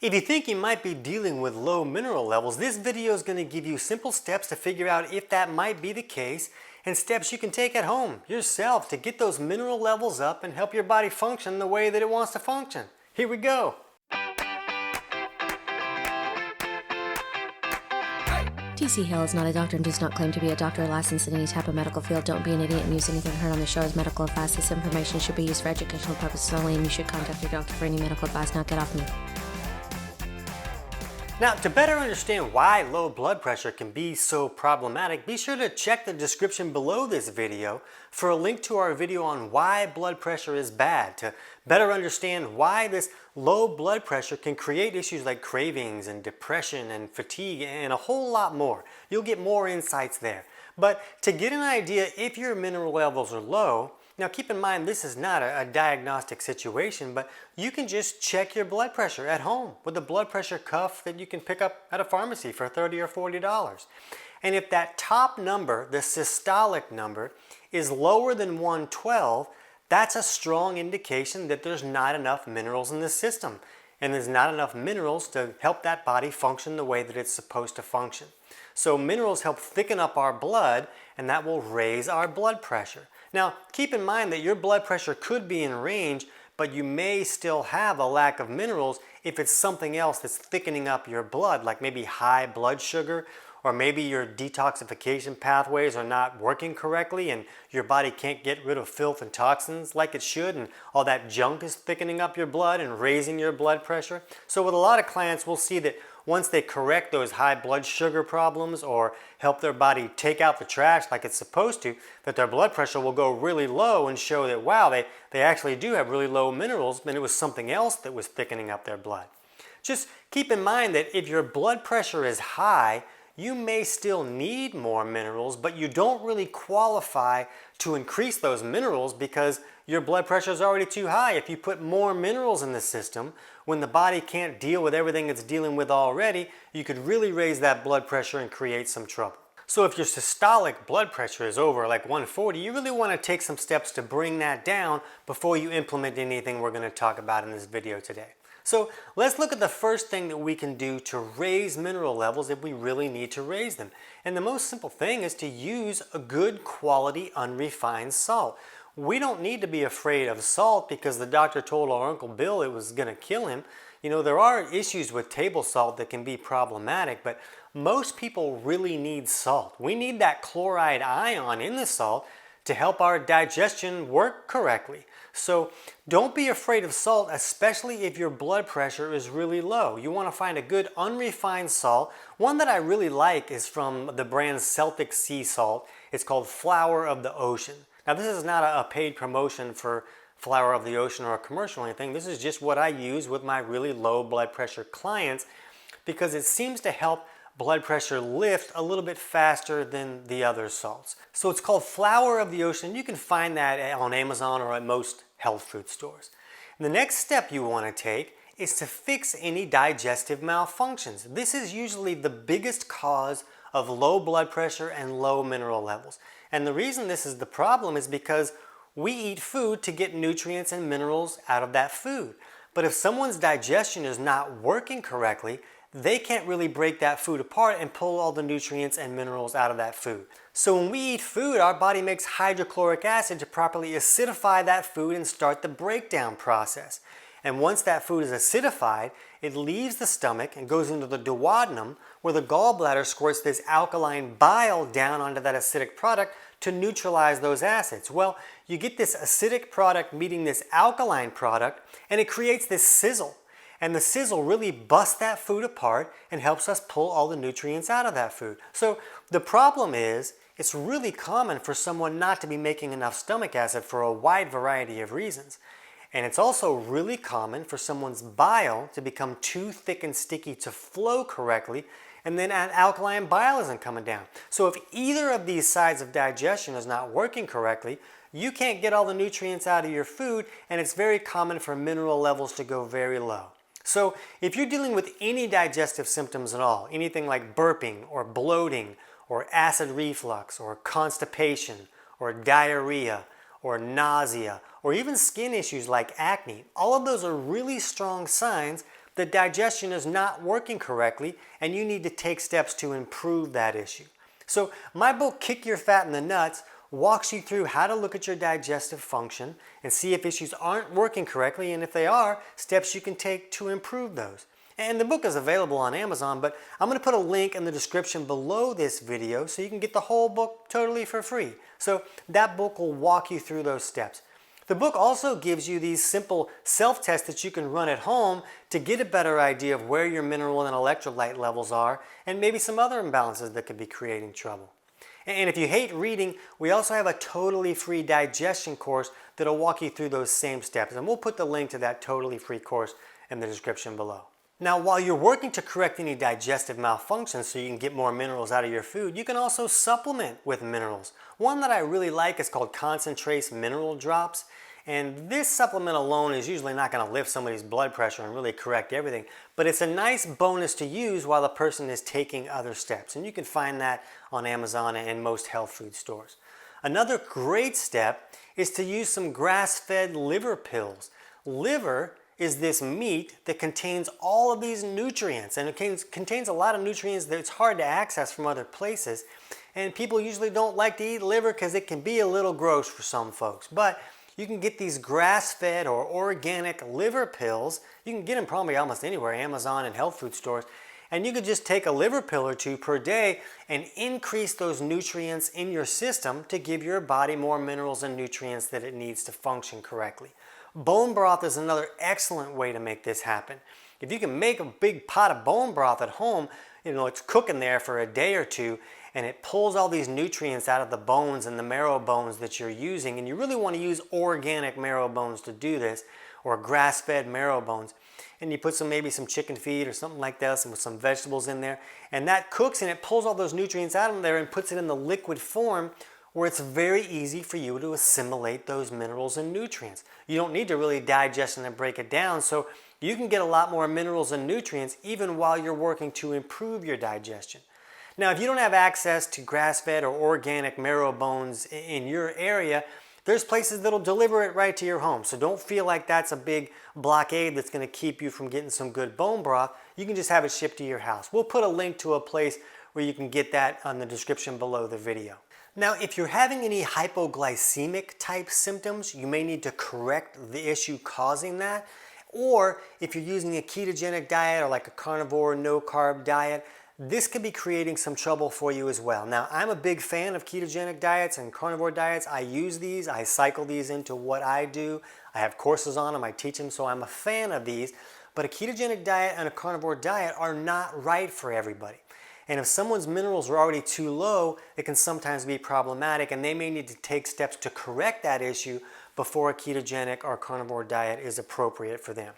If you think you might be dealing with low mineral levels, this video is going to give you simple steps to figure out if that might be the case and steps you can take at home yourself to get those mineral levels up and help your body function the way that it wants to function. Here we go. TC Hale is not a doctor and does not claim to be a doctor or licensed in any type of medical field. Don't be an idiot and use anything heard on the show as medical advice. This information should be used for educational purposes only, and you should contact your doctor for any medical advice. Now get off me. Now, to better understand why low blood pressure can be so problematic, be sure to check the description below this video for a link to our video on why blood pressure is bad, to better understand why this low blood pressure can create issues like cravings and depression and fatigue and a whole lot more. You'll get more insights there. But to get an idea if your mineral levels are low, now keep in mind this is not a diagnostic situation, but you can just check your blood pressure at home with a blood pressure cuff that you can pick up at a pharmacy for $30 or $40. And if that top number, the systolic number, is lower than 112, that's a strong indication that there's not enough minerals in the system. And there's not enough minerals to help that body function the way that it's supposed to function. So minerals help thicken up our blood, and that will raise our blood pressure. Now, keep in mind that your blood pressure could be in range, but you may still have a lack of minerals if it's something else that's thickening up your blood, like maybe high blood sugar, or maybe your detoxification pathways are not working correctly and your body can't get rid of filth and toxins like it should, and all that junk is thickening up your blood and raising your blood pressure. So with a lot of clients, we'll see that once they correct those high blood sugar problems or help their body take out the trash like it's supposed to, that their blood pressure will go really low and show that, wow, they actually do have really low minerals, and it was something else that was thickening up their blood. Just keep in mind that if your blood pressure is high, you may still need more minerals, but you don't really qualify to increase those minerals because your blood pressure is already too high. If you put more minerals in the system, when the body can't deal with everything it's dealing with already, you could really raise that blood pressure and create some trouble. So if your systolic blood pressure is over like 140, you really want to take some steps to bring that down before you implement anything we're going to talk about in this video today. So let's look at the first thing that we can do to raise mineral levels if we really need to raise them. And the most simple thing is to use a good quality unrefined salt. We don't need to be afraid of salt because the doctor told our Uncle Bill it was going to kill him. You know, there are issues with table salt that can be problematic, but most people really need salt. We need that chloride ion in the salt to help our digestion work correctly. So don't be afraid of salt, especially if your blood pressure is really low. You want to find a good unrefined salt. One that I really like is from the brand Celtic Sea Salt. It's called Flower of the Ocean. Now this is not a paid promotion for Flower of the Ocean or a commercial or anything. This is just what I use with my really low blood pressure clients because it seems to help blood pressure lift a little bit faster than the other salts. So it's called Flower of the Ocean. You can find that on Amazon or at most health food stores. And the next step you want to take is to fix any digestive malfunctions. This is usually the biggest cause of low blood pressure and low mineral levels. And the reason this is the problem is because we eat food to get nutrients and minerals out of that food. But if someone's digestion is not working correctly, they can't really break that food apart and pull all the nutrients and minerals out of that food. So when we eat food, our body makes hydrochloric acid to properly acidify that food and start the breakdown process. And once that food is acidified, it leaves the stomach and goes into the duodenum, where the gallbladder squirts this alkaline bile down onto that acidic product to neutralize those acids. Well, you get this acidic product meeting this alkaline product, and it creates this sizzle. And the sizzle really busts that food apart and helps us pull all the nutrients out of that food. So the problem is, it's really common for someone not to be making enough stomach acid for a wide variety of reasons. And it's also really common for someone's bile to become too thick and sticky to flow correctly, and then an alkaline bile isn't coming down. So if either of these sides of digestion is not working correctly, you can't get all the nutrients out of your food, and it's very common for mineral levels to go very low. So if you're dealing with any digestive symptoms at all, anything like burping or bloating or acid reflux or constipation or diarrhea or nausea or even skin issues like acne, all of those are really strong signs the digestion is not working correctly and you need to take steps to improve that issue. So my book, Kick Your Fat in the Nuts, walks you through how to look at your digestive function and see if issues aren't working correctly, and if they are, steps you can take to improve those. And the book is available on Amazon, but I'm going to put a link in the description below this video so you can get the whole book totally for free. So that book will walk you through those steps. The book also gives you these simple self-tests that you can run at home to get a better idea of where your mineral and electrolyte levels are and maybe some other imbalances that could be creating trouble. And if you hate reading, we also have a totally free digestion course that'll walk you through those same steps. And we'll put the link to that totally free course in the description below. Now, while you're working to correct any digestive malfunctions so you can get more minerals out of your food, you can also supplement with minerals. One that I really like is called ConcenTrace Mineral Drops. And this supplement alone is usually not going to lift somebody's blood pressure and really correct everything, but it's a nice bonus to use while the person is taking other steps. And you can find that on Amazon and most health food stores. Another great step is to use some grass-fed liver pills. Liver is this meat that contains all of these nutrients, and it contains a lot of nutrients that it's hard to access from other places. And people usually don't like to eat liver because it can be a little gross for some folks. But you can get these grass-fed or organic liver pills. You can get them probably almost anywhere, Amazon and health food stores. And you could just take a liver pill or two per day and increase those nutrients in your system to give your body more minerals and nutrients that it needs to function correctly. Bone broth is another excellent way to make this happen. If you can make a big pot of bone broth at home, it's cooking there for a day or two, and it pulls all these nutrients out of the bones and the marrow bones that you're using. And you really want to use organic marrow bones to do this, or grass-fed marrow bones. And you put maybe some chicken feed or something like this, and with some vegetables in there. And that cooks and it pulls all those nutrients out of there and puts it in the liquid form where it's very easy for you to assimilate those minerals and nutrients. You don't need to really digest and break it down, so you can get a lot more minerals and nutrients even while you're working to improve your digestion. Now, if you don't have access to grass-fed or organic marrow bones in your area, there's places that'll deliver it right to your home. So don't feel like that's a big blockade that's going to keep you from getting some good bone broth. You can just have it shipped to your house. We'll put a link to a place where you can get that on the description below the video. Now, if you're having any hypoglycemic type symptoms, you may need to correct the issue causing that. Or if you're using a ketogenic diet or like a carnivore, no carb diet, this could be creating some trouble for you as well. Now, I'm a big fan of ketogenic diets and carnivore diets. I use these, I cycle these into what I do. I have courses on them, I teach them, so I'm a fan of these. But a ketogenic diet and a carnivore diet are not right for everybody. And if someone's minerals are already too low, it can sometimes be problematic, and they may need to take steps to correct that issue before a ketogenic or carnivore diet is appropriate for them.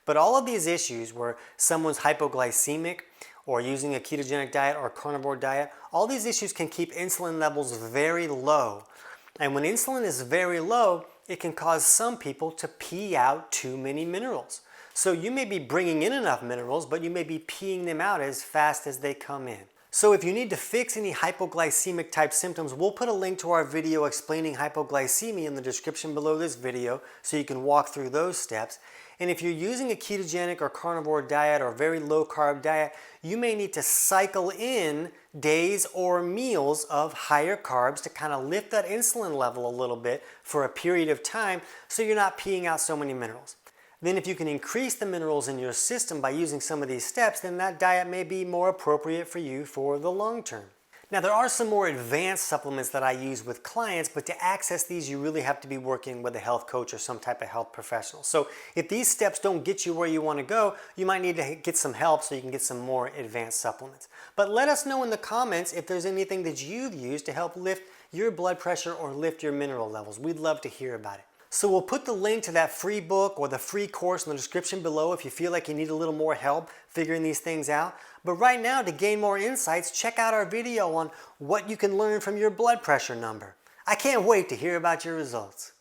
But all of these issues where someone's hypoglycemic or using a ketogenic diet or carnivore diet, all these issues can keep insulin levels very low. And when insulin is very low, it can cause some people to pee out too many minerals. So you may be bringing in enough minerals, but you may be peeing them out as fast as they come in. So if you need to fix any hypoglycemic type symptoms, we'll put a link to our video explaining hypoglycemia in the description below this video so you can walk through those steps. And if you're using a ketogenic or carnivore diet or very low carb diet, you may need to cycle in days or meals of higher carbs to kind of lift that insulin level a little bit for a period of time so you're not peeing out so many minerals. Then if you can increase the minerals in your system by using some of these steps, then that diet may be more appropriate for you for the long term. Now, there are some more advanced supplements that I use with clients, but to access these, you really have to be working with a health coach or some type of health professional. So if these steps don't get you where you want to go, you might need to get some help so you can get some more advanced supplements. But let us know in the comments if there's anything that you've used to help lift your blood pressure or lift your mineral levels. We'd love to hear about it. So we'll put the link to that free book or the free course in the description below if you feel like you need a little more help figuring these things out. But right now, to gain more insights, check out our video on what you can learn from your blood pressure number. I can't wait to hear about your results.